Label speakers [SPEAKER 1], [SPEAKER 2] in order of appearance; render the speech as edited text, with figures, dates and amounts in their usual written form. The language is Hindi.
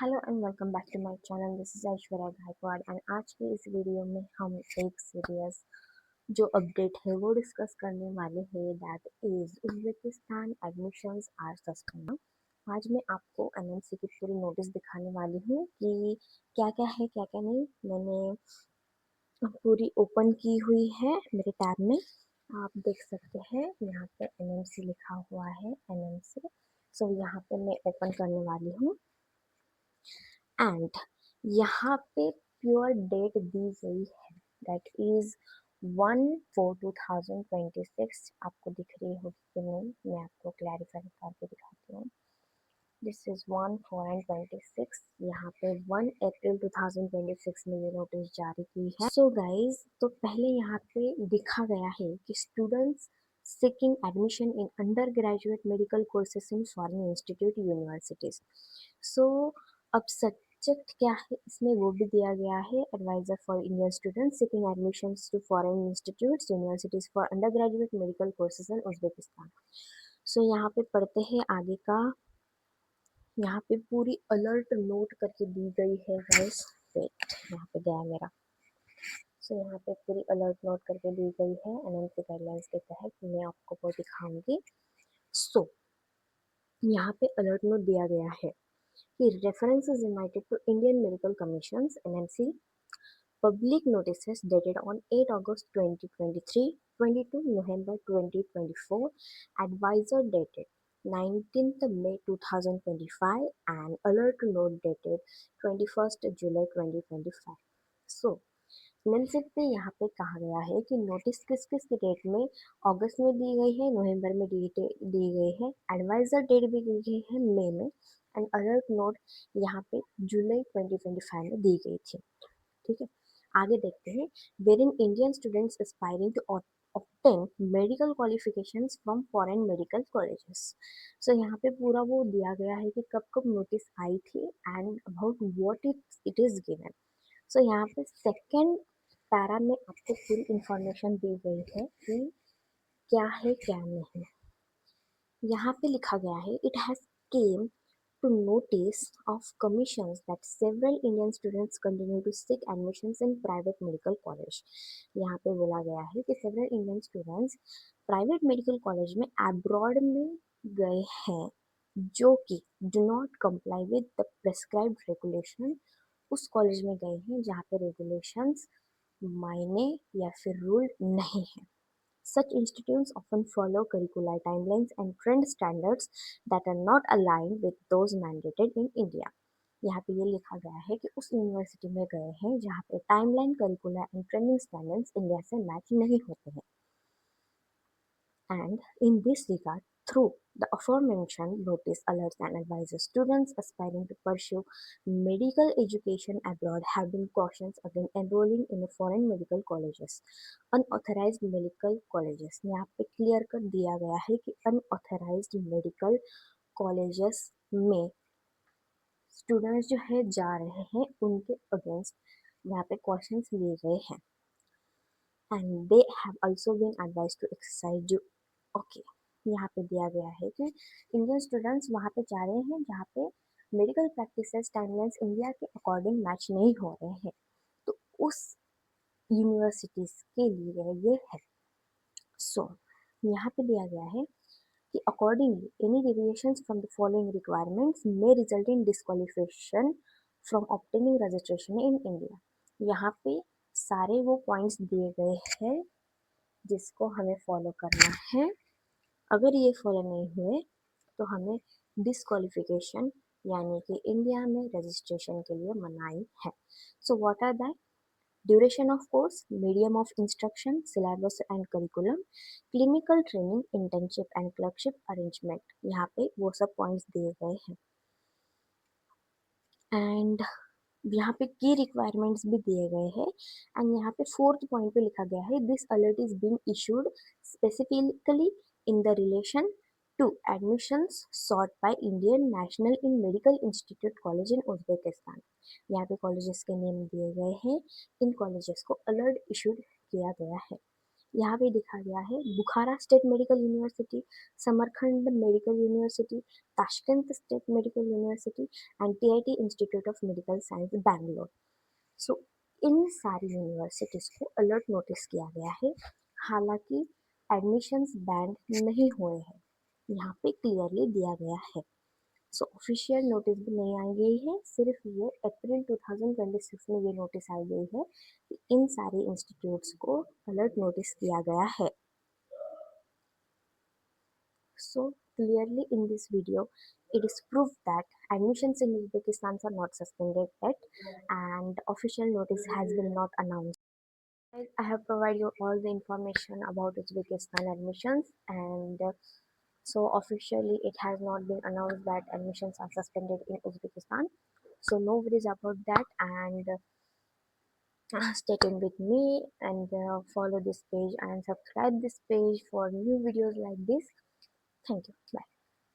[SPEAKER 1] Hello and welcome back to my channel. This is Aishwarya Gaikwad and आज के इस वीडियो में हम एक सीरियस जो अपडेट है वो डिस्कस करने वाले हैं, that is Uzbekistan admissions are suspend. आज मैं आपको एनएमसी की पूरी नोटिस दिखाने वाली हूँ कि क्या क्या है क्या क्या नहीं। मैंने पूरी ओपन की हुई है मेरे टैब में, आप देख सकते हैं। यहाँ पे एनएमसी लिखा हुआ है, एनएमसी। सो यहाँ पे मैं ओपन करने वाली हूँ एंड यहाँ पे प्योर डेट दी गई है, दैट इज 1/4/2026। आपको दिख रही होगी कि नहीं, मैं आपको क्लैरिफाई करके दिखाती हूँ। This is 1/4/26। यहाँ पे 1 अप्रैल 2026 में ये नोटिस जारी की है। सो गाइज, तो पहले यहाँ पे दिखा गया है कि students seeking admission in undergraduate medical courses in foreign institute universities. So अब सब्जेक्ट क्या है इसमें वो भी दिया गया है, adviser for Indian students seeking admissions to foreign institutes universities for undergraduate medical courses in Uzbekistan. So यहाँ पे पढ़ते हैं आगे का। यहाँ पे पूरी अलर्ट नोट करके दी गई है गाइस। वेट, यहाँ पे गया मेरा। सो यहाँ पे पूरी अलर्ट नोट करके दी गई है एनएमसी गाइडलाइंस के तहत, मैं आपको वो दिखाऊंगी। सो यहाँ पे अलर्ट नोट दिया गया है कि reference is invited to Indian medical commissions NMC public notices dated on 8 August 2023, 22 November 2024, advisor dated 19th May 2025 and alert note dated 21st July 2025. So NMC पे यहाँ पे कहा गया है कि नोटिस किस किस डेट में, अगस्त में दी गई है, नवंबर में दी गई है, एडवाइजर डेट भी दी गई है मई में, एंड अलर्ट नोट यहाँ पे जुलाई 2025 में दी गई थी। ठीक है, आगे देखते हैं। Warning Indian students aspiring to obtain medical qualifications from foreign medical colleges. So यहाँ पे पूरा वो दिया गया है कि कब कब नोटिस आई थी and about what it is given. So यहाँ पे सेकेंड पैरा में आपको पूरी इंफॉर्मेशन दी गई है कि क्या है क्या नहीं। यहाँ पे लिखा गया है, it has came to notice of commissions that several Indian students continue to seek admissions in private medical college. यहाँ पे बोला गया है कि several Indian students private medical college में abroad में गए हैं जो कि do not comply with the prescribed regulation। उस कॉलेज में गए हैं जहाँ पे regulations मायने या फिर रूल नहीं है। Such institutes often follow curricular timelines and trend standards that are not aligned with those mandated in India. यहाँ पे ये लिखा गया है कि उस यूनिवर्सिटी में गए हैं जहाँ पे timeline, curricular and trending standards India से मैच नहीं होते हैं। And in this regard, through the aforementioned notice alerts and advises, students aspiring to pursue medical education abroad have been cautioned against enrolling in foreign medical colleges, unauthorized medical colleges। यहाँ पे क्लियर कर दिया गया है कि अनऑथराइज्ड मेडिकल कॉलेजेस में स्टूडेंट्स जो है जा रहे हैं उनके अगेंस्ट यहाँ पे क्वेश्चंस लिए गए हैं and they have also been advise to exercise due. Okay, यहाँ पे दिया गया है कि इंडियन स्टूडेंट्स वहाँ पे जा रहे हैं जहाँ पे मेडिकल प्रैक्टिसेस टाइमलाइंस इंडिया के अकॉर्डिंग मैच नहीं हो रहे हैं, तो उस यूनिवर्सिटीज के लिए ये है। सो यहाँ पे दिया गया है कि accordingly any deviations from the following requirements may result in disqualification from obtaining registration in India। यहाँ पे सारे वो पॉइंट्स दिए गए हैं जिसको हमें फॉलो करना है। अगर ये फॉलो नहीं हुए तो हमें डिस्क्वालिफिकेशन यानी कि इंडिया में रजिस्ट्रेशन के लिए मनाही है। So what are that? Duration of course, medium of instruction, syllabus and curriculum, clinical training, internship and clerkship arrangement. यहाँ पे वो सब पॉइंट्स दिए गए हैं एंड यहाँ पे की रिक्वायरमेंट्स भी दिए गए हैं एंड यहाँ पे फोर्थ पॉइंट पे लिखा गया है, this alert is being issued specifically in the relation to admissions sought by Indian national in medical institute college in Uzbekistan. यहाँ पे कॉलेजेस के नेम दिए गए हैं, इन कॉलेजेस को अलर्ट इशूड किया गया है। यहाँ पे दिखा गया है Bukhara state medical university, Samarkand medical university, Tashkent state medical university and TIT institute of medical science Bangalore. So इन सारी यूनिवर्सिटीज को अलर्ट नोटिस किया गया है। हालांकि एडमिशंस बैंड नहीं हुए हैं, यहाँ पे क्लियरली दिया गया है। सो ऑफिशियल नोटिस भी नहीं आई गई है, सिर्फ ये अप्रैल 2026 में ये नोटिस आई गई है कि इन सारे इंस्टीट्यूट्स को अलर्ट नोटिस किया गया है। So clearly in this video, it is proof that admissions in Uzbekistan are not suspended yet and official notice has been not announced. I have provided you all the information about Uzbekistan admissions and so officially it has not been announced that admissions are suspended in Uzbekistan. So no worries about that and stay tuned with me and follow this page and subscribe this page for new videos like this. Thank you. Bye.